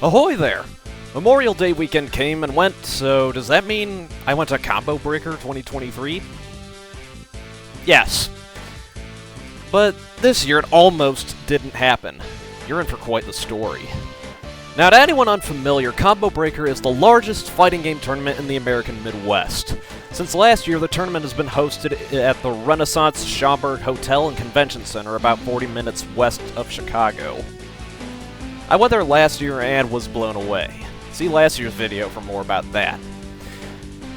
Ahoy there! Memorial Day weekend came and went, so does that mean I went to Combo Breaker 2023? Yes. But this year it almost didn't happen. You're in for quite the story. Now, to anyone unfamiliar, Combo Breaker is the largest fighting game tournament in the American Midwest. Since last year, the tournament has been hosted at the Renaissance Schaumburg Hotel and Convention Center about 40 minutes west of Chicago. I went there last year and was blown away. See last year's video for more about that.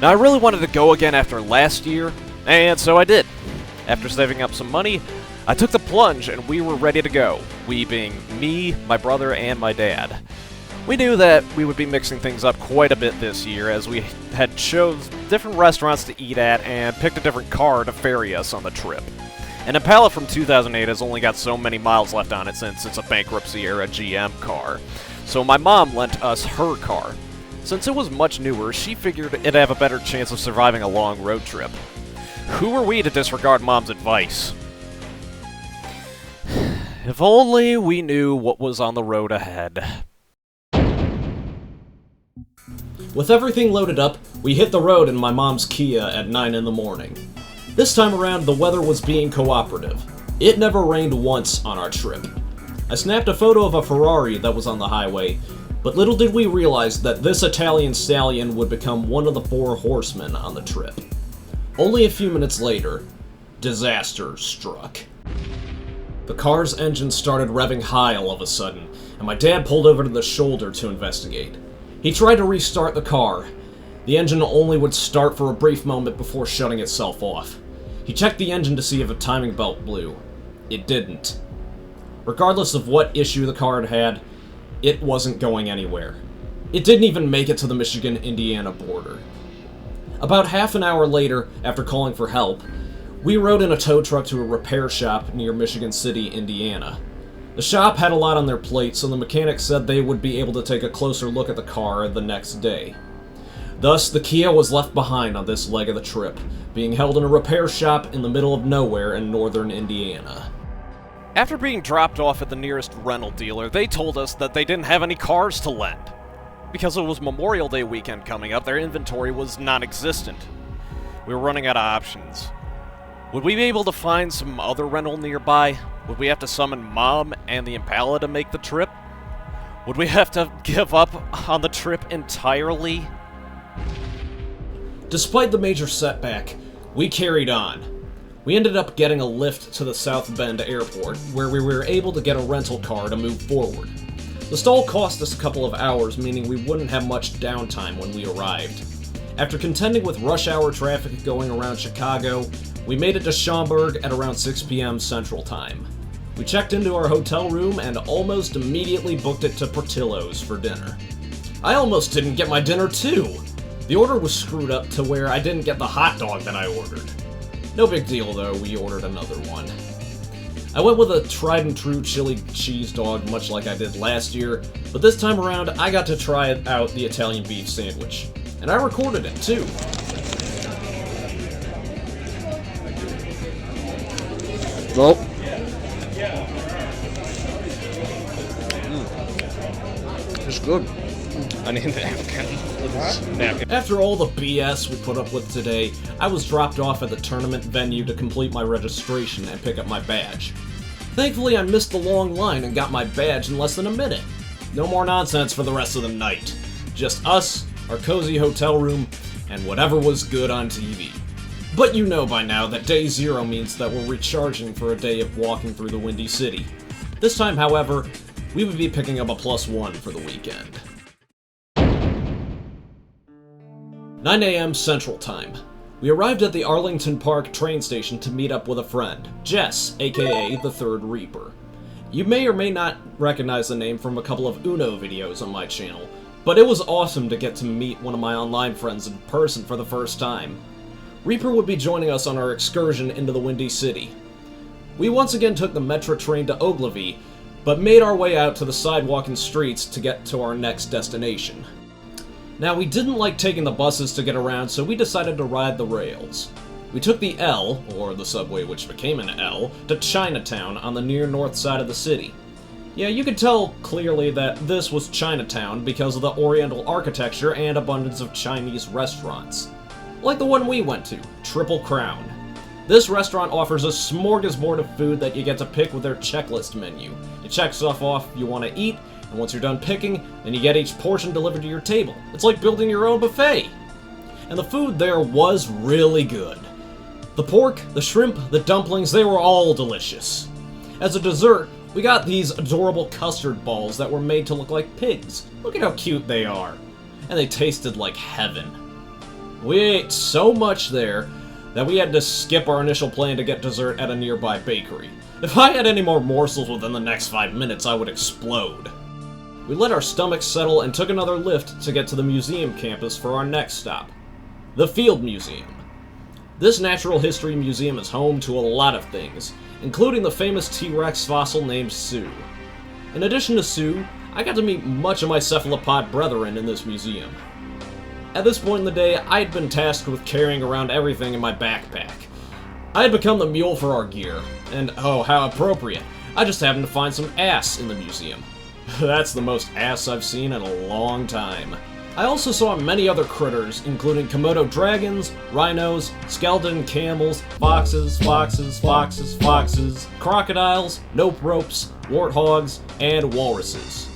Now, I really wanted to go again after last year, and so I did. After saving up some money, I took the plunge and we were ready to go. We being me, my brother, and my dad. We knew that we would be mixing things up quite a bit this year, as we had chose different restaurants to eat at and picked a different car to ferry us on the trip. An Impala from 2008 has only got so many miles left on it since it's a bankruptcy-era GM car, so my mom lent us her car. Since it was much newer, she figured it'd have a better chance of surviving a long road trip. Who were we to disregard Mom's advice? If only we knew what was on the road ahead. With everything loaded up, we hit the road in my mom's Kia at 9 in the morning. This time around, the weather was being cooperative. It never rained once on our trip. I snapped a photo of a Ferrari that was on the highway, but little did we realize that this Italian stallion would become one of the 4 horsemen on the trip. Only a few minutes later, disaster struck. The car's engine started revving high all of a sudden, and my dad pulled over to the shoulder to investigate. He tried to restart the car. The engine only would start for a brief moment before shutting itself off. He checked the engine to see if a timing belt blew. It didn't. Regardless of what issue the car had, it wasn't going anywhere. It didn't even make it to the Michigan-Indiana border. About half an hour later, after calling for help, we rode in a tow truck to a repair shop near Michigan City, Indiana. The shop had a lot on their plate, so the mechanic said they would be able to take a closer look at the car the next day. Thus, the Kia was left behind on this leg of the trip, being held in a repair shop in the middle of nowhere in northern Indiana. After being dropped off at the nearest rental dealer, they told us that they didn't have any cars to lend. Because it was Memorial Day weekend coming up, their inventory was non-existent. We were running out of options. Would we be able to find some other rental nearby? Would we have to summon Mom and the Impala to make the trip? Would we have to give up on the trip entirely? Despite the major setback, we carried on. We ended up getting a lift to the South Bend airport, where we were able to get a rental car to move forward. The stall cost us a couple of hours, meaning we wouldn't have much downtime when we arrived. After contending with rush hour traffic going around Chicago, we made it to Schaumburg at around 6 p.m. Central Time. We checked into our hotel room and almost immediately booked it to Portillo's for dinner. I almost didn't get my dinner too! The order was screwed up to where I didn't get the hot dog that I ordered. No big deal though, we ordered another one. I went with a tried and true chili cheese dog much like I did last year, but this time around I got to try out the Italian beef sandwich. And I recorded it too. Well, it's good. I need a napkin. After all the BS we put up with today, I was dropped off at the tournament venue to complete my registration and pick up my badge. Thankfully, I missed the long line and got my badge in less than a minute. No more nonsense for the rest of the night. Just us, our cozy hotel room, and whatever was good on TV. But you know by now that day 0 means that we're recharging for a day of walking through the Windy City. This time, however, we would be picking up a +1 for the weekend. 9 a.m. Central Time. We arrived at the Arlington Park train station to meet up with a friend, Jess, aka the Third Reaper. You may or may not recognize the name from a couple of Uno videos on my channel, but it was awesome to get to meet one of my online friends in person for the first time. Reaper would be joining us on our excursion into the Windy City. We once again took the metro train to Ogilvy, but made our way out to the sidewalk and streets to get to our next destination. Now, we didn't like taking the buses to get around, so we decided to ride the rails. We took the L, or the subway which became an L, to Chinatown on the near north side of the city. Yeah, you could tell clearly that this was Chinatown because of the Oriental architecture and abundance of Chinese restaurants. Like the one we went to, Triple Crown. This restaurant offers a smorgasbord of food that you get to pick with their checklist menu. It checks off you want to eat, and once you're done picking, then you get each portion delivered to your table. It's like building your own buffet. And the food there was really good. The pork, the shrimp, the dumplings, they were all delicious. As a dessert, we got these adorable custard balls that were made to look like pigs. Look at how cute they are. And they tasted like heaven. We ate so much there that we had to skip our initial plan to get dessert at a nearby bakery. If I had any more morsels within the next 5 minutes, I would explode. We let our stomachs settle and took another lift to get to the museum campus for our next stop. The Field Museum. This natural history museum is home to a lot of things, including the famous T-Rex fossil named Sue. In addition to Sue, I got to meet much of my cephalopod brethren in this museum. At this point in the day, I had been tasked with carrying around everything in my backpack. I had become the mule for our gear, and oh, how appropriate, I just happened to find some ass in the museum. That's the most ass I've seen in a long time. I also saw many other critters, including Komodo dragons, rhinos, skeleton camels, foxes, crocodiles, nope ropes, warthogs, and walruses.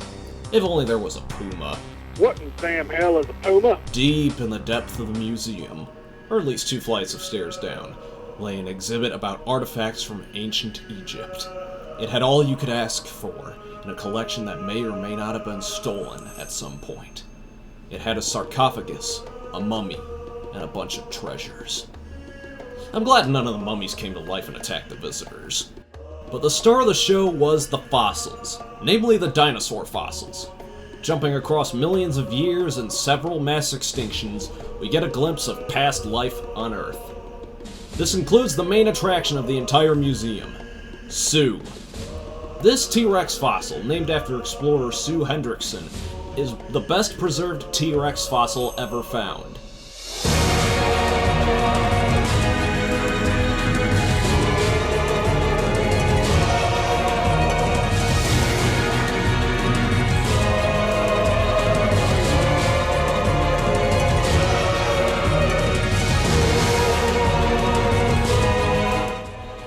If only there was a puma. What in damn hell is a puma? Deep in the depth of the museum, or at least 2 flights of stairs down, lay an exhibit about artifacts from ancient Egypt. It had all you could ask for in a collection that may or may not have been stolen at some point. It had a sarcophagus, a mummy, and a bunch of treasures. I'm glad none of the mummies came to life and attacked the visitors. But the star of the show was the fossils, namely the dinosaur fossils. Jumping across millions of years and several mass extinctions, we get a glimpse of past life on Earth. This includes the main attraction of the entire museum, Sue. This T-Rex fossil, named after explorer Sue Hendrickson, is the best preserved T-Rex fossil ever found.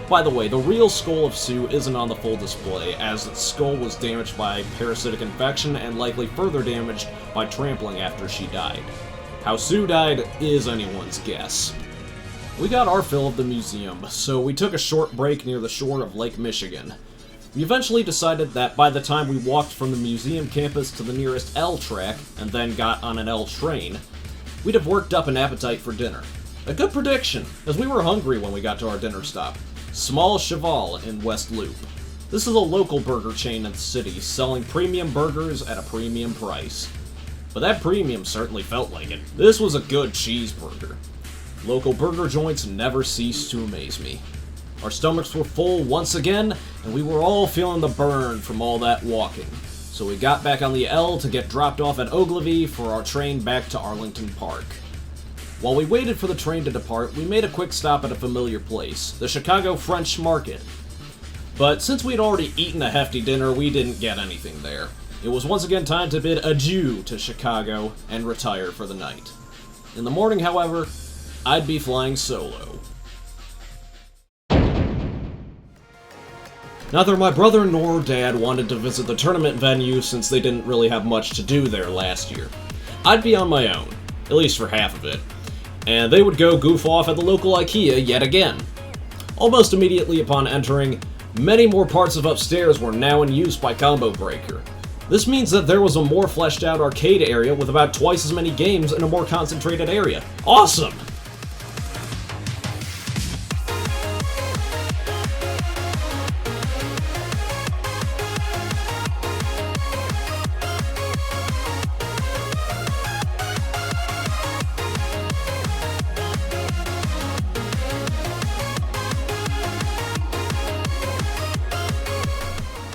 By the way, the real skull of Sue isn't on the full display, as its skull was damaged by parasitic infection and likely further damaged by trampling after she died. How Sue died is anyone's guess. We got our fill of the museum, so we took a short break near the shore of Lake Michigan. We eventually decided that by the time we walked from the museum campus to the nearest L track, and then got on an L train, we'd have worked up an appetite for dinner. A good prediction, as we were hungry when we got to our dinner stop. Small Cheval in West Loop. This is a local burger chain in the city, selling premium burgers at a premium price. But that premium certainly felt like it. This was a good cheeseburger. Local burger joints never cease to amaze me. Our stomachs were full once again, and we were all feeling the burn from all that walking. So we got back on the L to get dropped off at Ogilvy for our train back to Arlington Park. While we waited for the train to depart, we made a quick stop at a familiar place, the Chicago French Market. But since we'd already eaten a hefty dinner, we didn't get anything there. It was once again time to bid adieu to Chicago and retire for the night. In the morning, however, I'd be flying solo. Neither my brother nor dad wanted to visit the tournament venue since they didn't really have much to do there last year. I'd be on my own, at least for half of it. And they would go goof off at the local IKEA yet again. Almost immediately upon entering, many more parts of upstairs were now in use by Combo Breaker. This means that there was a more fleshed out arcade area with about twice as many games in a more concentrated area. Awesome!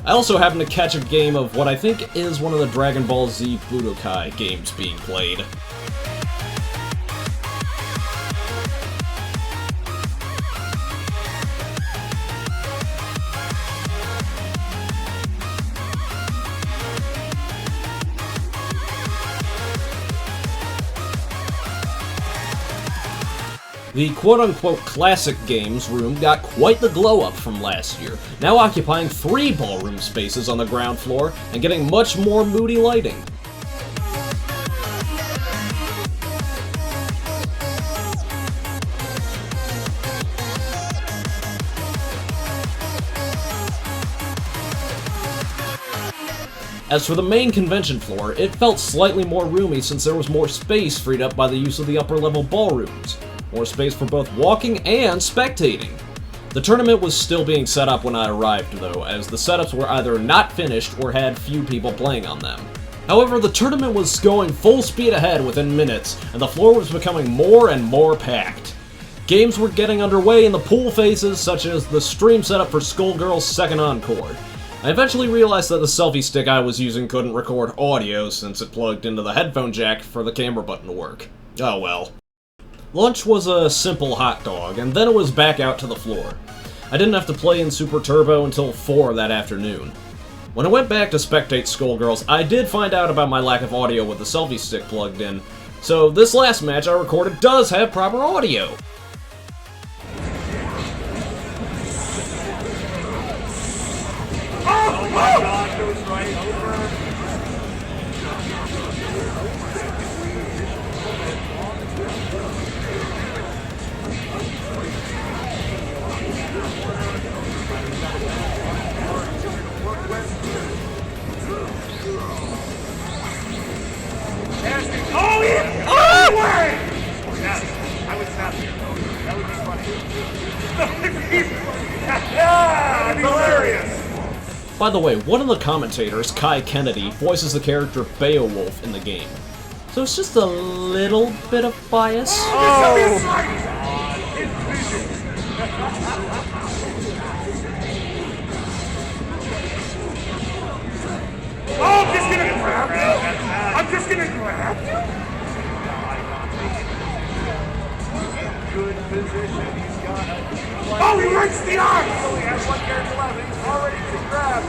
I also happened to catch a game of what I think is one of the Dragon Ball Z Budokai games being played. The quote-unquote classic games room got quite the glow-up from last year, now occupying 3 ballroom spaces on the ground floor and getting much more moody lighting. As for the main convention floor, it felt slightly more roomy since there was more space freed up by the use of the upper-level ballrooms. More space for both walking and spectating. The tournament was still being set up when I arrived, though, as the setups were either not finished or had few people playing on them. However, the tournament was going full speed ahead within minutes, and the floor was becoming more and more packed. Games were getting underway in the pool phases, such as the stream setup for Skullgirl's second encore. I eventually realized that the selfie stick I was using couldn't record audio since it plugged into the headphone jack for the camera button to work. Oh well. Lunch was a simple hot dog, and then it was back out to the floor. I didn't have to play in Super Turbo until 4 that afternoon. When I went back to spectate Skullgirls, I did find out about my lack of audio with the selfie stick plugged in, so this last match I recorded does have proper audio. By the way, one of the commentators, Kai Kennedy, voices the character Beowulf in the game. So it's just a little bit of bias. I'm just gonna grab you! I'm just gonna grab you! Good position, he's got it. Oh, he breaks the arm! He only has one character left, he's already to grab.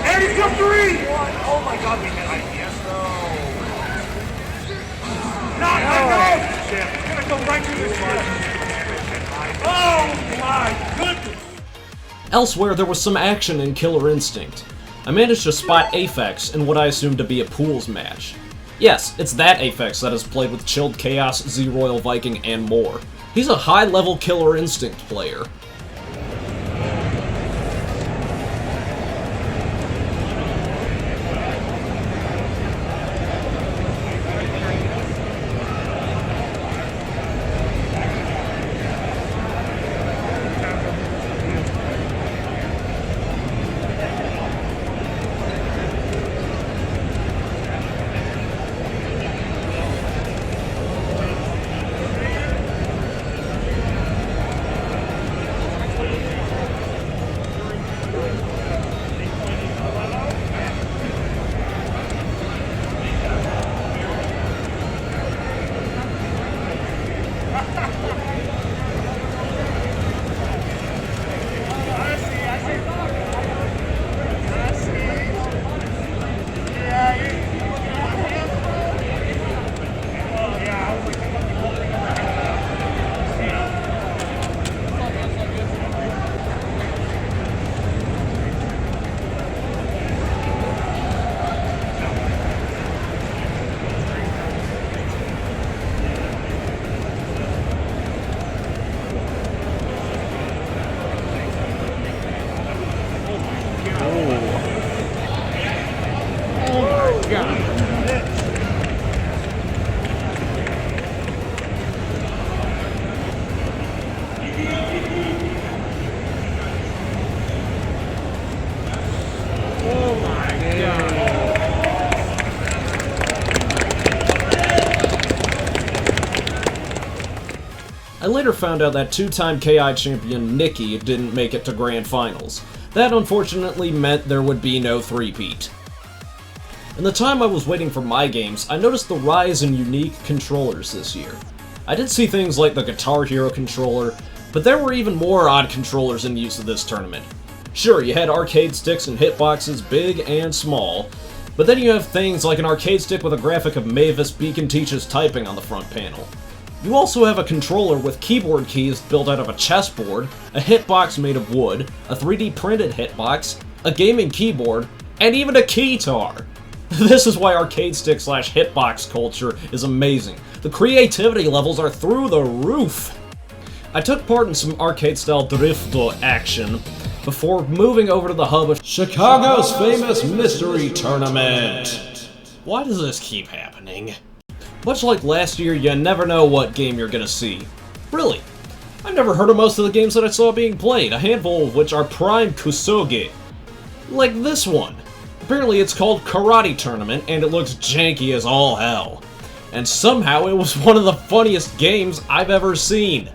And he's got 3! Oh my god, we can IPS though. Not shit. He's gonna go right through this shit. Oh my goodness! Elsewhere, there was some action in Killer Instinct. I managed to spot Aphex in what I assumed to be a pools match. Yes, it's that Aphex that has played with Chilled Chaos, Z-Royal Viking, and more. He's a high-level Killer Instinct player. I later found out that 2-time KI champion Nikki didn't make it to Grand Finals. That unfortunately meant there would be no three-peat. In the time I was waiting for my games, I noticed the rise in unique controllers this year. I did see things like the Guitar Hero controller, but there were even more odd controllers in use of this tournament. Sure, you had arcade sticks and hitboxes, big and small, But then you have things like an arcade stick with a graphic of Mavis Beacon teaches typing on the front panel. You also have a controller with keyboard keys built out of a chessboard, a hitbox made of wood, a 3D printed hitbox, a gaming keyboard, and even a keytar! This is why arcade stick / hitbox culture is amazing. The creativity levels are through the roof! I took part in some arcade-style drifto action before moving over to the hub of Chicago's famous mystery tournament. Why does this keep happening? Much like last year, you never know what game you're gonna see. Really, I've never heard of most of the games that I saw being played, a handful of which are prime kusoge. Like this one. Apparently it's called Karate Tournament, and it looks janky as all hell. And somehow it was one of the funniest games I've ever seen.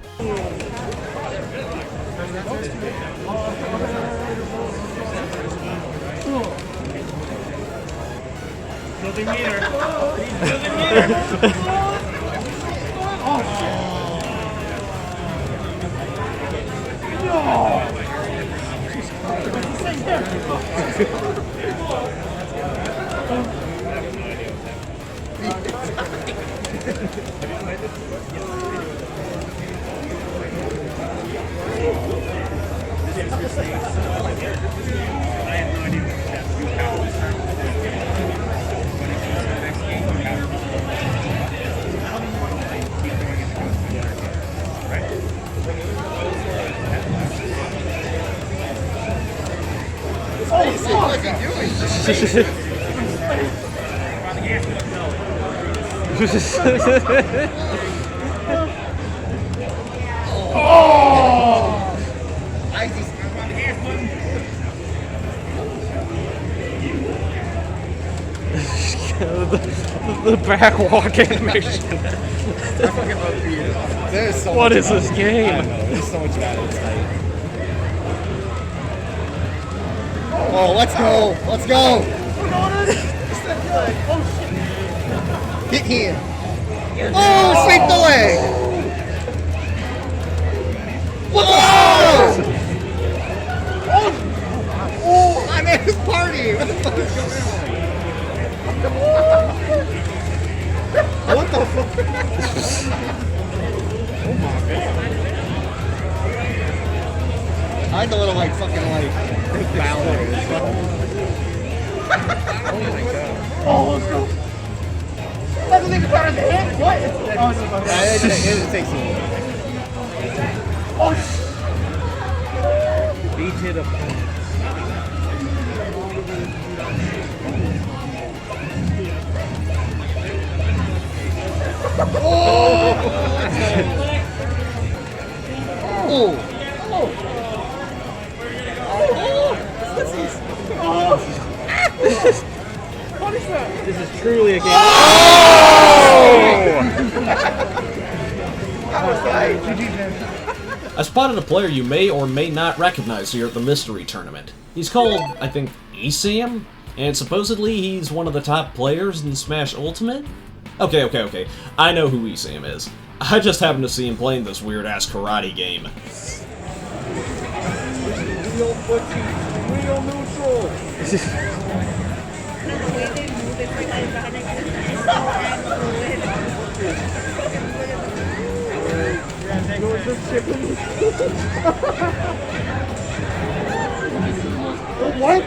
The backwalk animation. What is this game? There's so much bad inside. Oh, let's go! Let's go! Hit him! Oh, sweep the leg! Whoa! Oh, I'm at his party! What the fuck is going on? What the fuck? Oh my god. I like the little like fucking like ballad. Oh my god. Oh, let's go. Doesn't even start at the hit? What? Oh, it's okay. Yeah, it takes a little. Oh, beat it up. Oh! Oh! Oh! What is that? This is truly a game. Oh! I spotted a player you may or may not recognize here at the mystery tournament. He's called, I think, Esam, and supposedly he's one of the top players in Smash Ultimate? Okay. I know who Esam is. I just happened to see him playing this weird-ass karate game. Real neutral! What?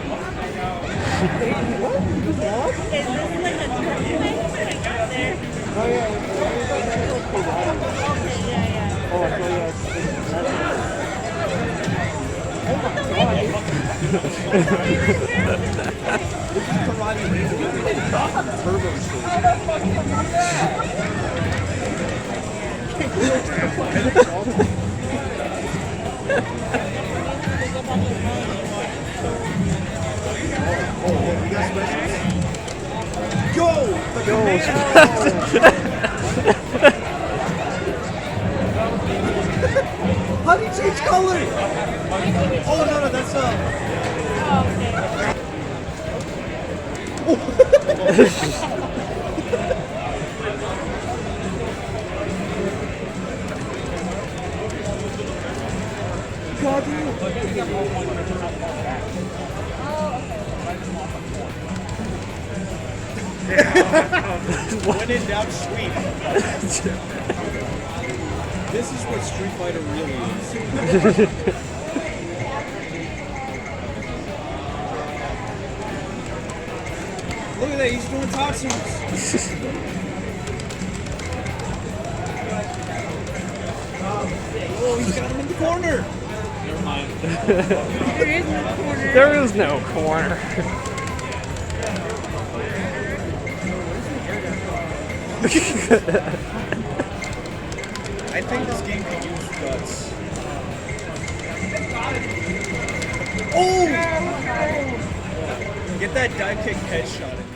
How do you change color? Oh no, that's When in doubt, sweep. This is what Street Fighter really is. Look at that, he's doing toxins. Oh, he's got him in the corner. Never mind. There is no corner. There is no corner. I think this game could use guts. Oh! Get that dive kick headshot in there.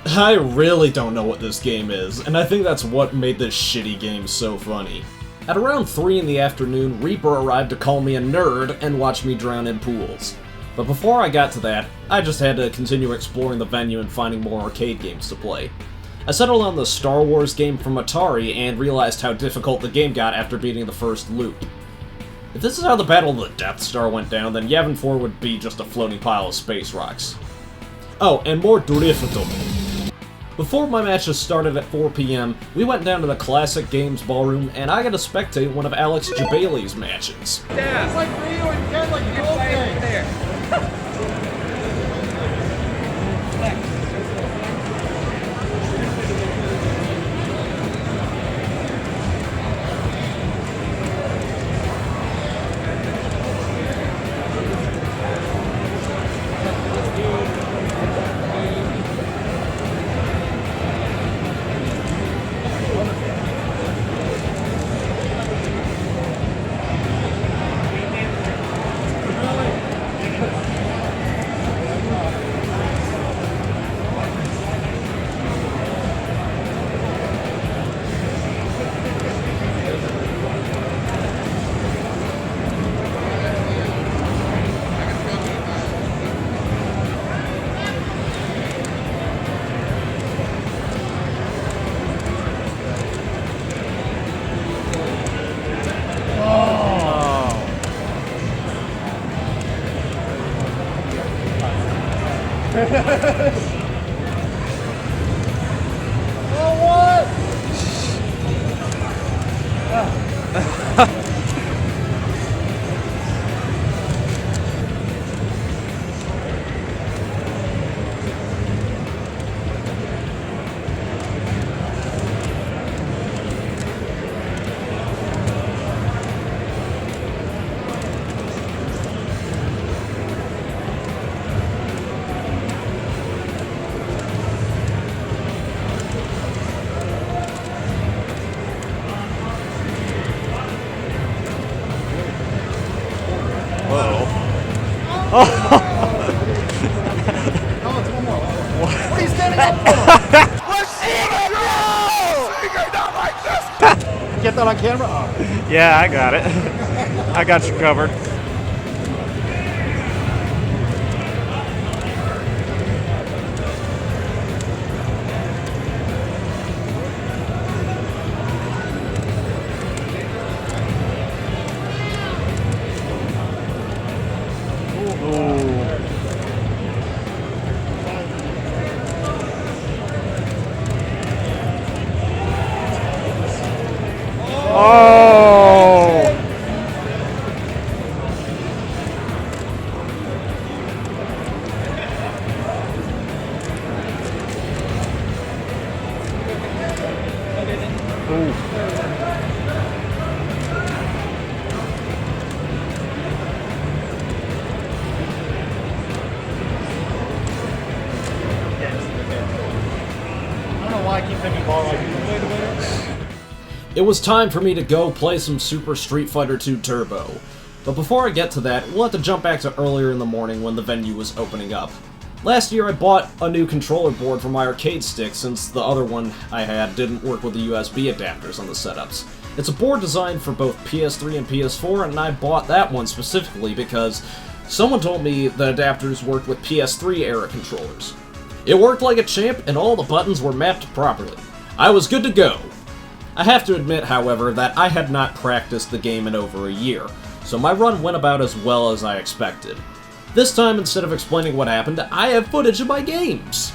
I really don't know what this game is, and I think that's what made this shitty game so funny. At around 3 in the afternoon, Reaper arrived to call me a nerd and watch me drown in pools. But before I got to that, I just had to continue exploring the venue and finding more arcade games to play. I settled on the Star Wars game from Atari and realized how difficult the game got after beating the first loop. If this is how the Battle of the Death Star went down, then Yavin 4 would be just a floating pile of space rocks. Oh, and more difficult. Before my matches started at 4 p.m., we went down to the Classic Games Ballroom, and I got to spectate one of Alex Jabali's matches. It's like Rio and Ken, like the old thing. There. What are you standing up for? Get that on camera? Oh. Yeah, I got it. I got you covered. Oh! I don't know why I keep thinking ball like you play the better. It was time for me to go play some Super Street Fighter 2 Turbo. But before I get to that, we'll have to jump back to earlier in the morning when the venue was opening up. Last year I bought a new controller board for my arcade stick since the other one I had didn't work with the USB adapters on the setups. It's a board designed for both PS3 and PS4, and I bought that one specifically because someone told me the adapters worked with PS3 era controllers. It worked like a champ and all the buttons were mapped properly. I was good to go. I have to admit, however, that I had not practiced the game in over a year, so my run went about as well as I expected. This time, instead of explaining what happened, I have footage of my games!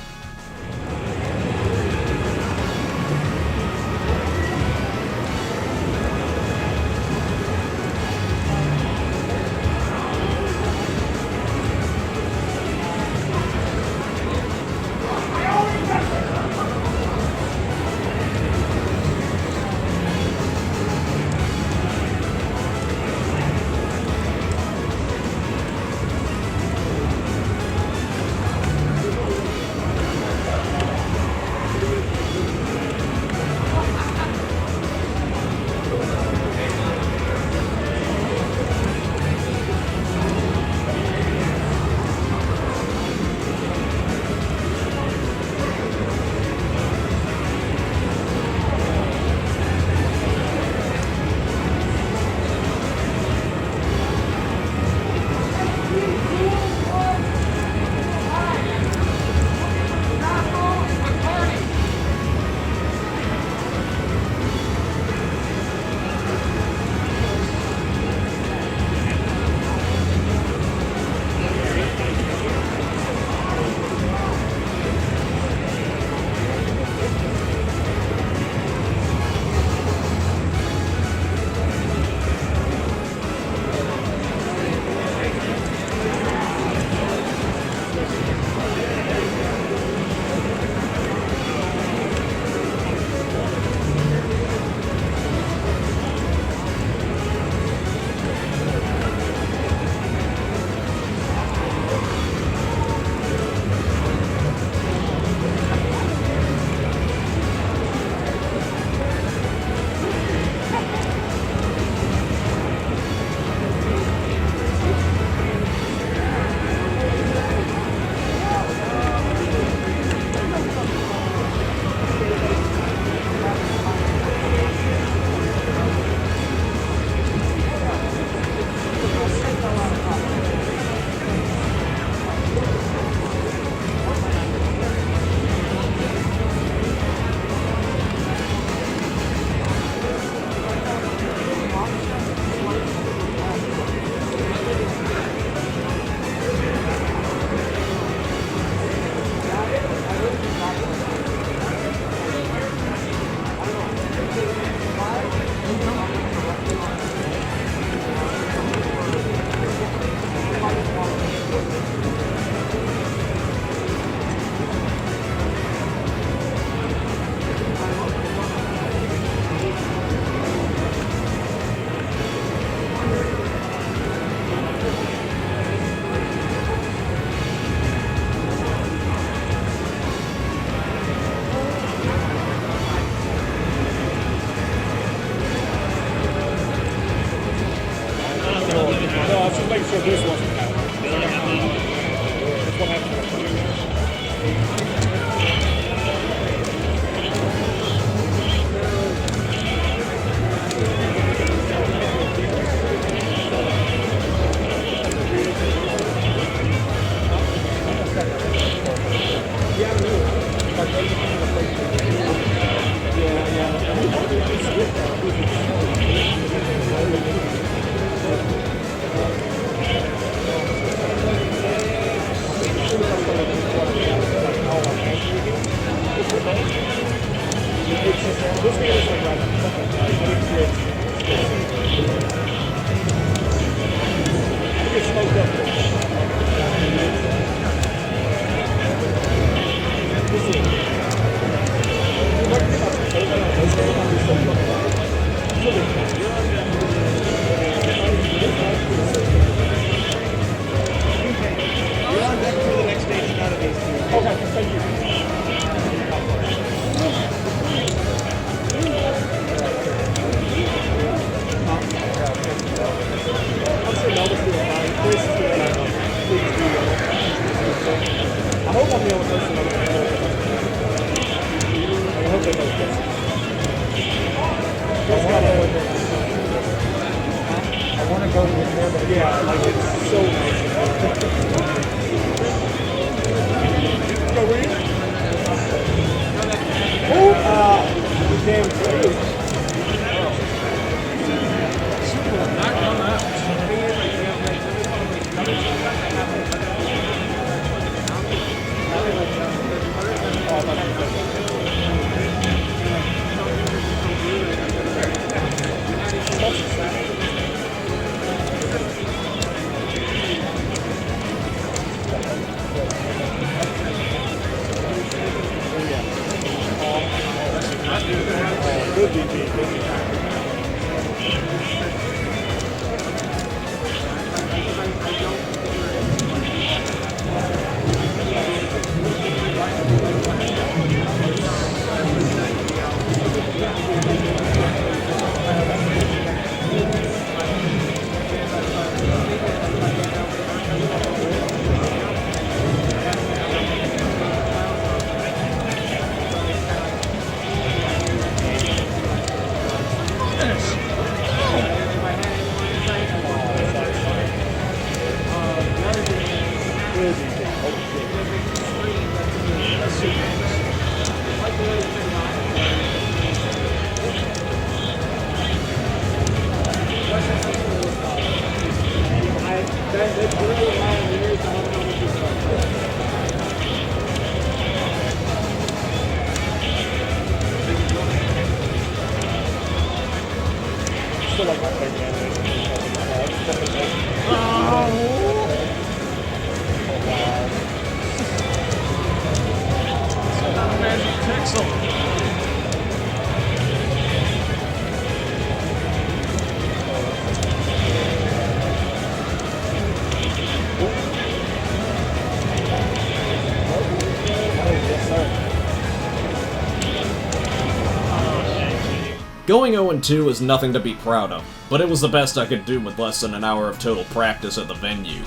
Going 0-2 is nothing to be proud of, but it was the best I could do with less than an hour of total practice at the venue.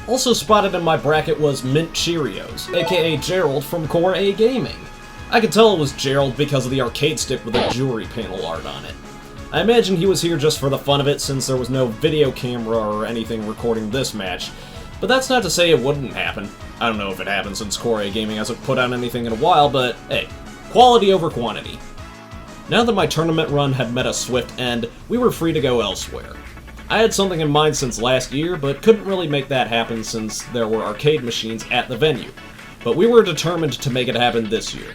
Also spotted in my bracket was Mint Cheerios, aka Gerald from Core A Gaming. I could tell it was Gerald because of the arcade stick with the jewelry panel art on it. I imagine he was here just for the fun of it since there was no video camera or anything recording this match, but that's not to say it wouldn't happen. I don't know if it happened since Core A Gaming hasn't put out anything in a while, but hey, quality over quantity. Now that my tournament run had met a swift end, we were free to go elsewhere. I had something in mind since last year, but couldn't really make that happen since there were arcade machines at the venue. But we were determined to make it happen this year.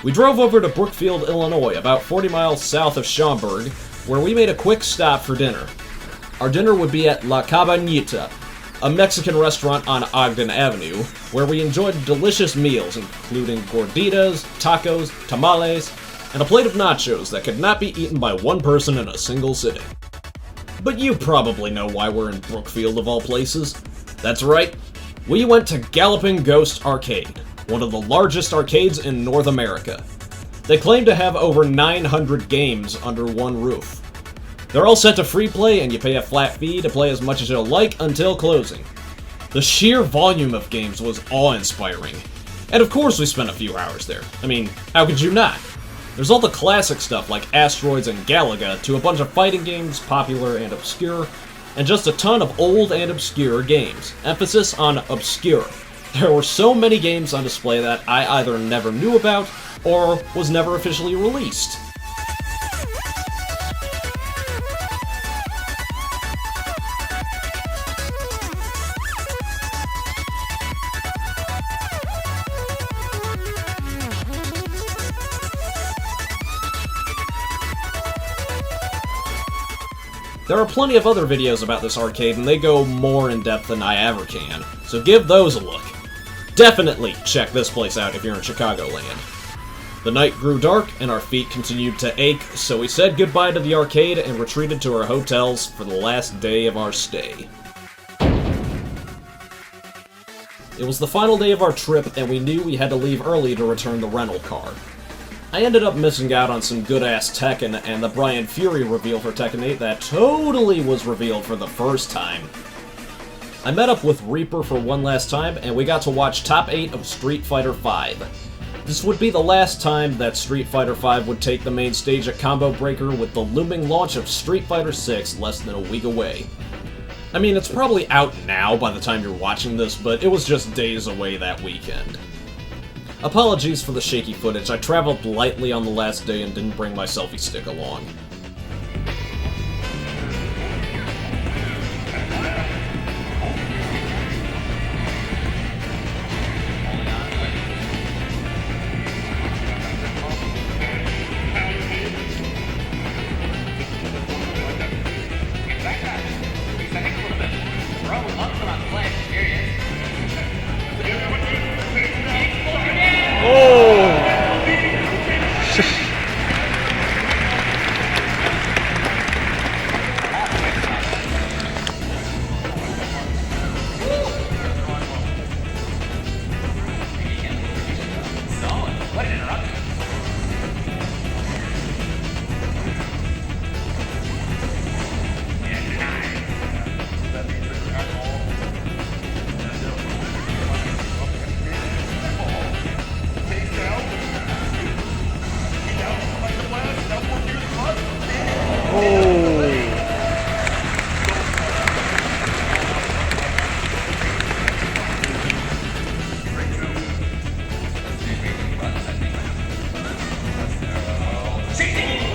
We drove over to Brookfield, Illinois, about 40 miles south of Schaumburg, where we made a quick stop for dinner. Our dinner would be at La Cabañita, a Mexican restaurant on Ogden Avenue, where we enjoyed delicious meals including gorditas, tacos, tamales, and a plate of nachos that could not be eaten by one person in a single sitting. But you probably know why we're in Brookfield of all places. That's right, we went to Galloping Ghost Arcade, one of the largest arcades in North America. They claim to have over 900 games under one roof. They're all set to free play and you pay a flat fee to play as much as you'll like until closing. The sheer volume of games was awe-inspiring. And of course we spent a few hours there. I mean, how could you not? There's all the classic stuff like Asteroids and Galaga, to a bunch of fighting games, popular and obscure, and just a ton of old and obscure games. Emphasis on obscure. There were so many games on display that I either never knew about, or was never officially released. There are plenty of other videos about this arcade, and they go more in depth than I ever can, so give those a look. Definitely check this place out if you're in Chicagoland. The night grew dark, and our feet continued to ache, so we said goodbye to the arcade and retreated to our hotels for the last day of our stay. It was the final day of our trip, and we knew we had to leave early to return the rental car. I ended up missing out on some good-ass Tekken and the Brian Fury reveal for Tekken 8 that totally was revealed for the first time. I met up with Reaper for one last time, and we got to watch Top 8 of Street Fighter V. This would be the last time that Street Fighter V would take the main stage at Combo Breaker, with the looming launch of Street Fighter VI less than a week away. I mean, it's probably out now by the time you're watching this, but it was just days away that weekend. Apologies for the shaky footage. I traveled lightly on the last day and didn't bring my selfie stick along. Oh!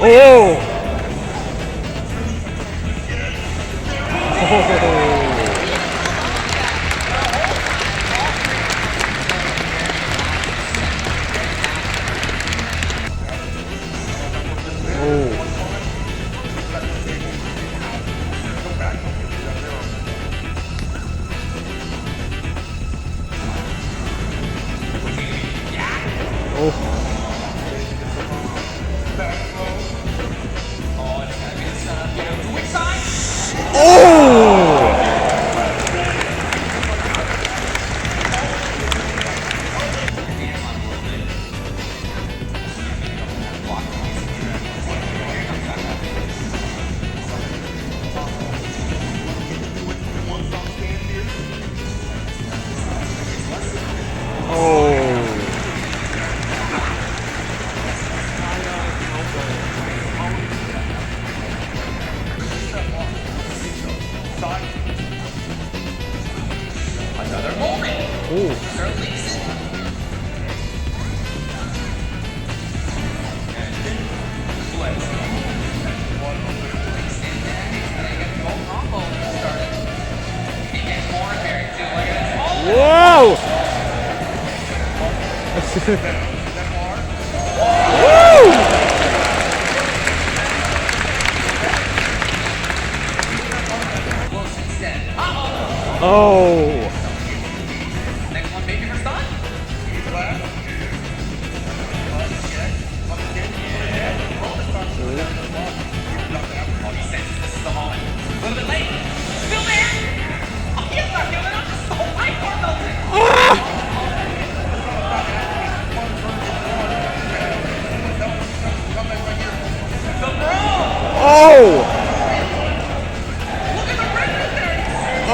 Whoa! Oh! Next one, maybe for stun? Oh, he senses this is the moment. A little bit late. Still there? Oh, he's not giving up. This is the whole life for melted. The bro! Oh!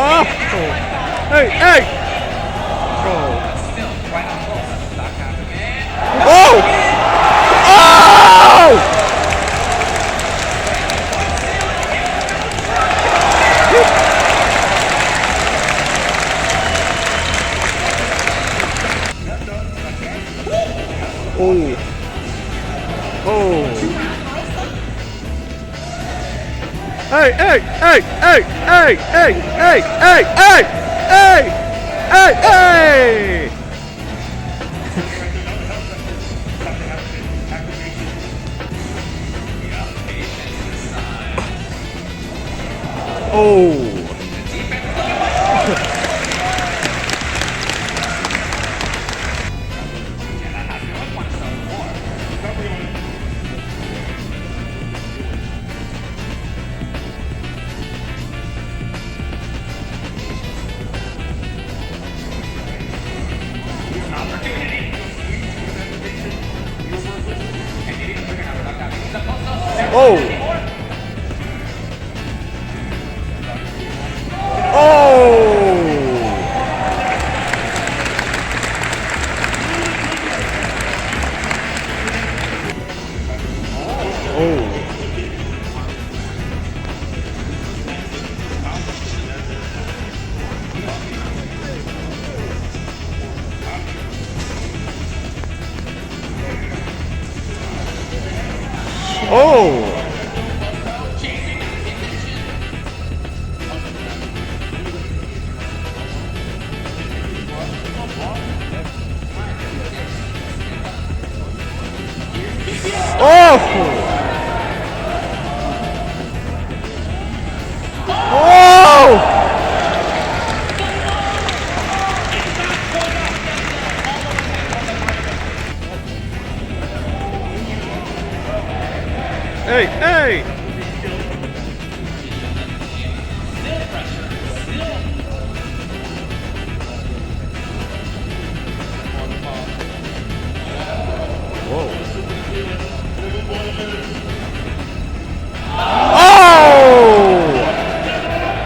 Oh! Hey! Hey! Oh. Oh. Hey, hey, hey, hey, hey, hey, hey, hey, hey, hey, hey, hey! Oh. Oh! Oh! Oh! Oh! Oh! Hey, hey! Oh!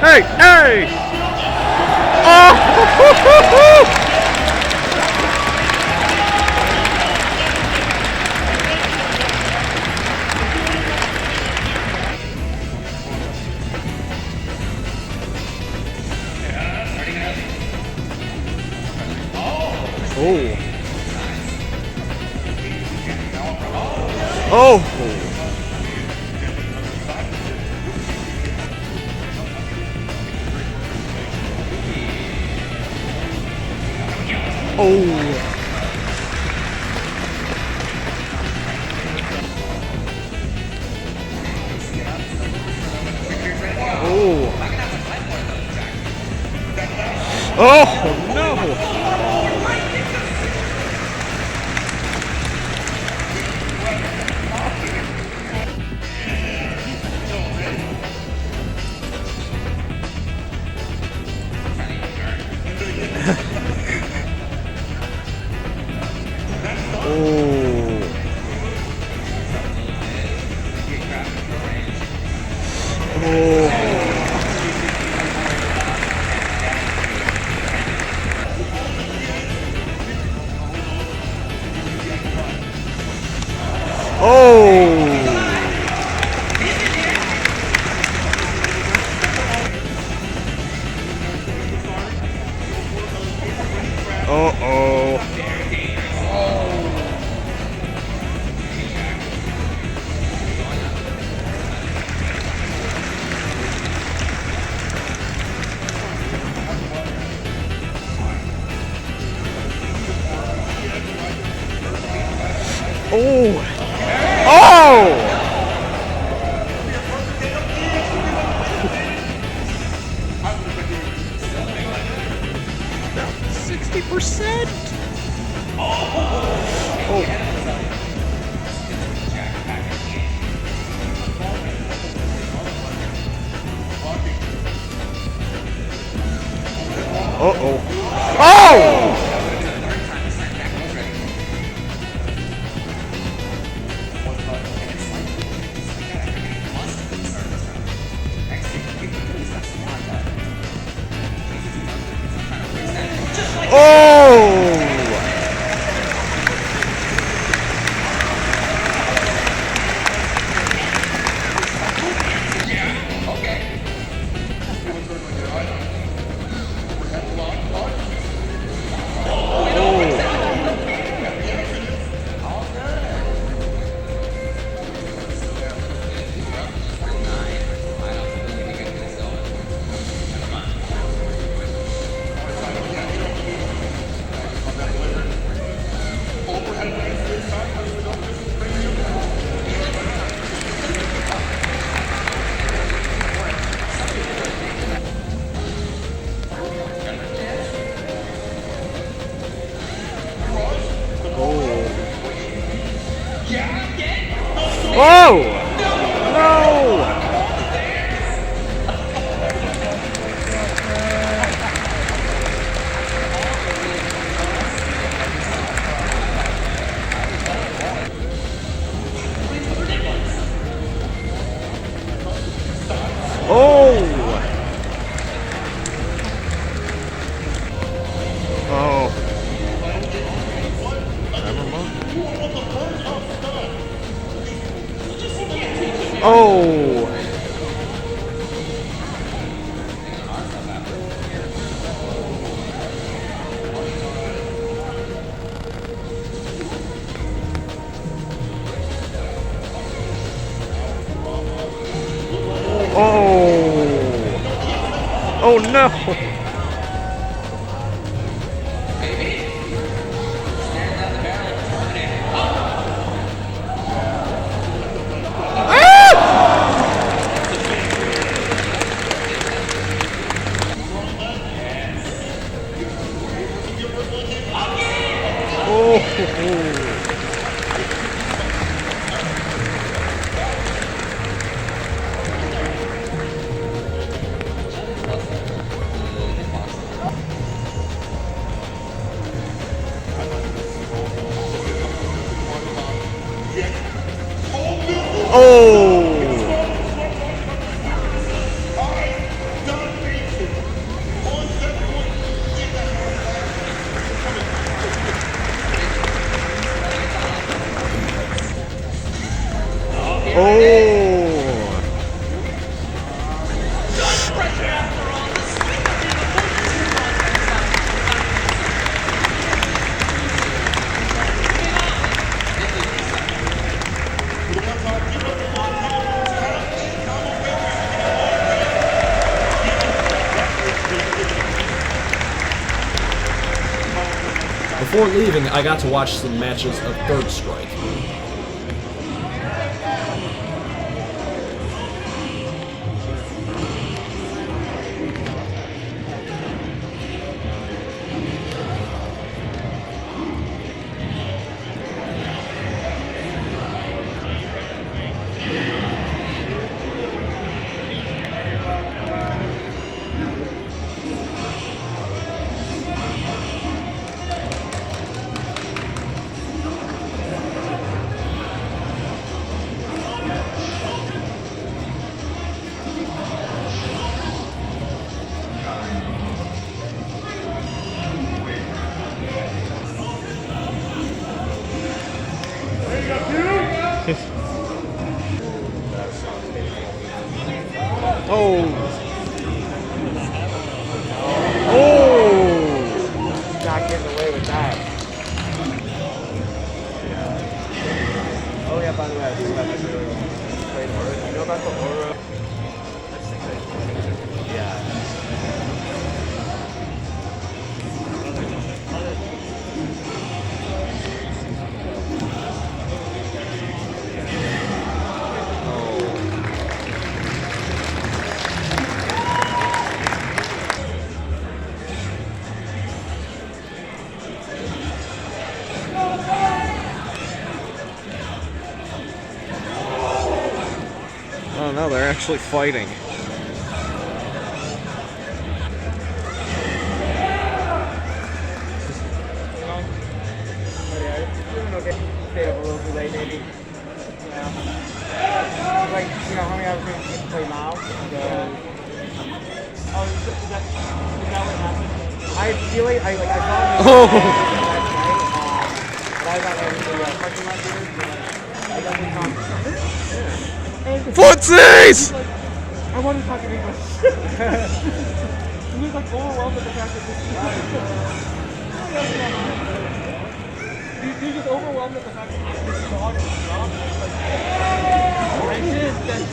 Hey, hey! Oh! Oh! Oh! Oh no! Oh! 60%? Uh-oh. Oh! Oh! Whoa! No! Oh! Oh. Never mind. Oh! Oh! Oh no! Oh! Before leaving, I got to watch some matches of Third Strike. Oh! Oh! Not getting away with that. Oh yeah, by the way, I think about this earlier. Wait, Aura. You know about the Aura? Oh no, they're actually fighting. Stayed up a little too late, maybe. Yeah. Like, you know, how many hours we get to play now? Oh, is that what happened? I feel like I saw him last night, but I was out in the parking lot here. I definitely saw him. Footsies! I want to talk in English. He was like overwhelmed with the fact that He's just overwhelmed with the fact that this dog is wrong. He's like,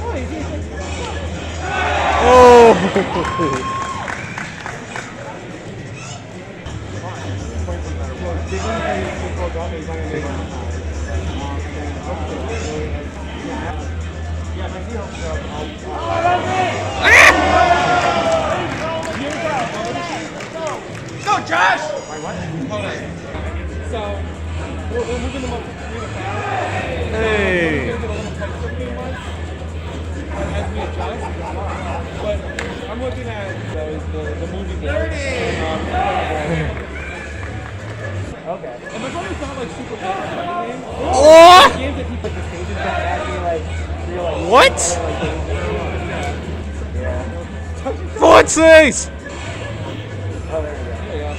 boy, he's like, Oh! Go, Josh! Wait, what? Hold on. So, We're moving them up to 3 to 5. Hey. We're going to get a little tight too much as we adjust. But I'm looking at the movie board. Okay. And my brother's not like super good at fighting games. Oh! Games that keep like the stages don't actually like real like. What? Yeah. Footsies! Oh, there we go. There you go.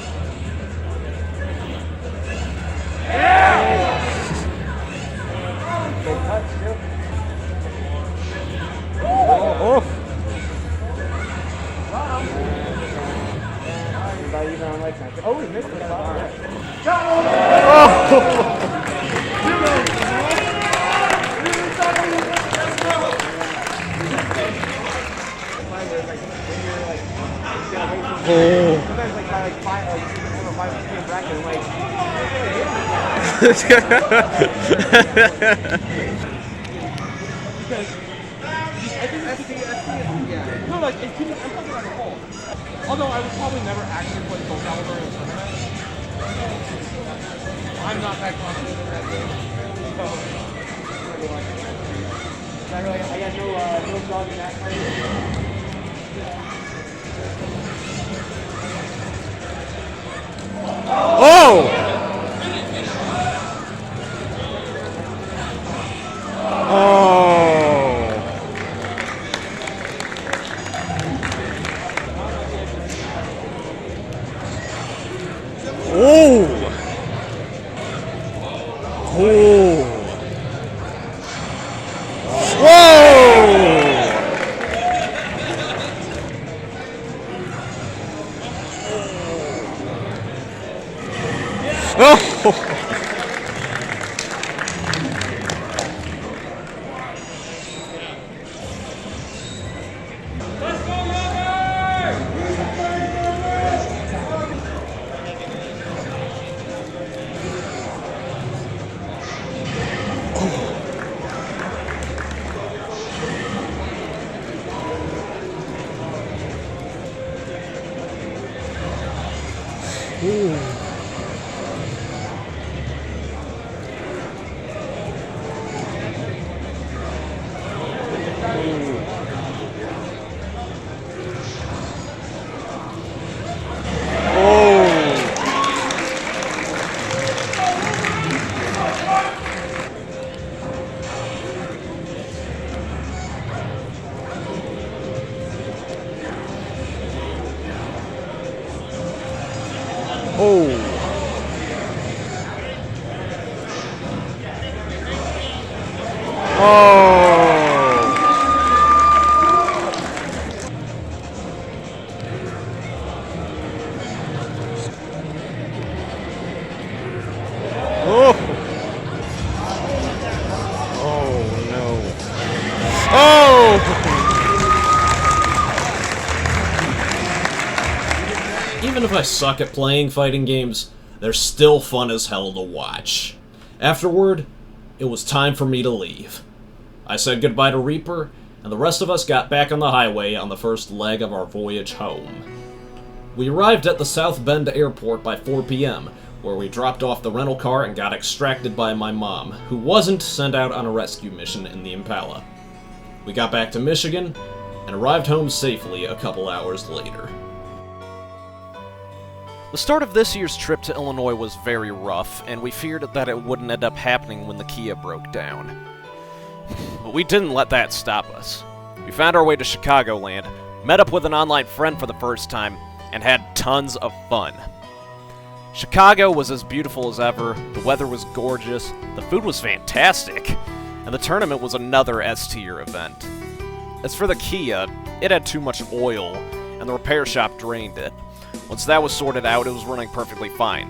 Good touch, too. Oh. About even on leg side. Oh, he missed the shot. Sometimes like by like 4 or 5 feet in bracket, I'm because I think SC, yeah. No, like it's keeping. I'm talking about the whole. Although I would probably never actually play Soul Calibur in a tournament. I'm not that confident in that game. So I got no dog in that fight. Oh! Oh! Oh! Whoa! Oh! Oh! Oh! Oh no! Oh! Even if I suck at playing fighting games, they're still fun as hell to watch. Afterward, it was time for me to leave. I said goodbye to Reaper, and the rest of us got back on the highway on the first leg of our voyage home. We arrived at the South Bend airport by 4 p.m., where we dropped off the rental car and got extracted by my mom, who wasn't sent out on a rescue mission in the Impala. We got back to Michigan, and arrived home safely a couple hours later. The start of this year's trip to Illinois was very rough, and we feared that it wouldn't end up happening when the Kia broke down. But we didn't let that stop us. We found our way to Chicagoland, met up with an online friend for the first time, and had tons of fun. Chicago was as beautiful as ever, the weather was gorgeous, the food was fantastic, and the tournament was another S-tier event. As for the Kia, it had too much oil, and the repair shop drained it. Once that was sorted out, it was running perfectly fine.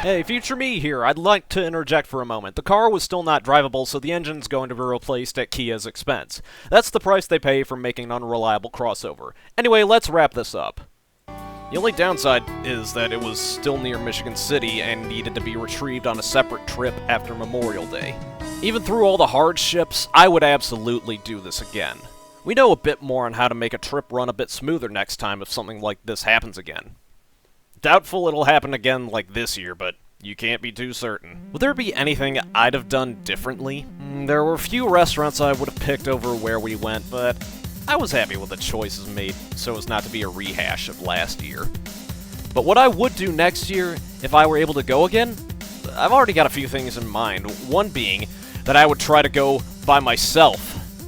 Hey, future me here, I'd like to interject for a moment. The car was still not drivable, so the engine's going to be replaced at Kia's expense. That's the price they pay for making an unreliable crossover. Anyway, let's wrap this up. The only downside is that it was still near Michigan City and needed to be retrieved on a separate trip after Memorial Day. Even through all the hardships, I would absolutely do this again. We know a bit more on how to make a trip run a bit smoother next time if something like this happens again. Doubtful it'll happen again like this year, but You can't be too certain. Would there be anything I'd have done differently? There were a few restaurants I would have picked over where we went, but I was happy with the choices made so as not to be a rehash of last year. But what I would do next year if I were able to go again, I've already got a few things in mind. One being that I would try to go by myself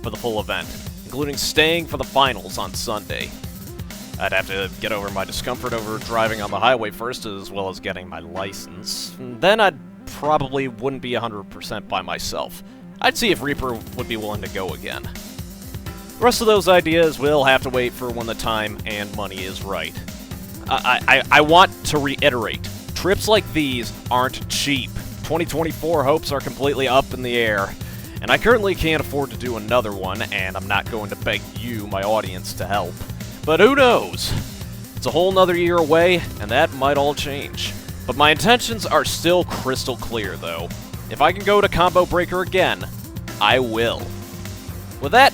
for the full event, including staying for the finals on Sunday. I'd have to get over my discomfort over driving on the highway first, as well as getting my license. Then I'd probably wouldn't be 100% by myself. I'd see if Reaper would be willing to go again. The rest of those ideas will have to wait for when the time and money is right. I want to reiterate, trips like these aren't cheap. 2024 hopes are completely up in the air, and I currently can't afford to do another one, and I'm not going to beg you, my audience, to help. But who knows? It's a whole nother year away, and that might all change. But my intentions are still crystal clear, though. If I can go to Combo Breaker again, I will. With that,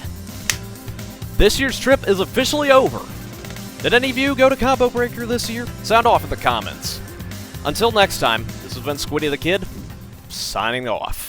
this year's trip is officially over. Did any of you go to Combo Breaker this year? Sound off in the comments. Until next time, this has been Squiddy the Kid, signing off.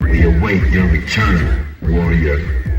We await your return, warrior.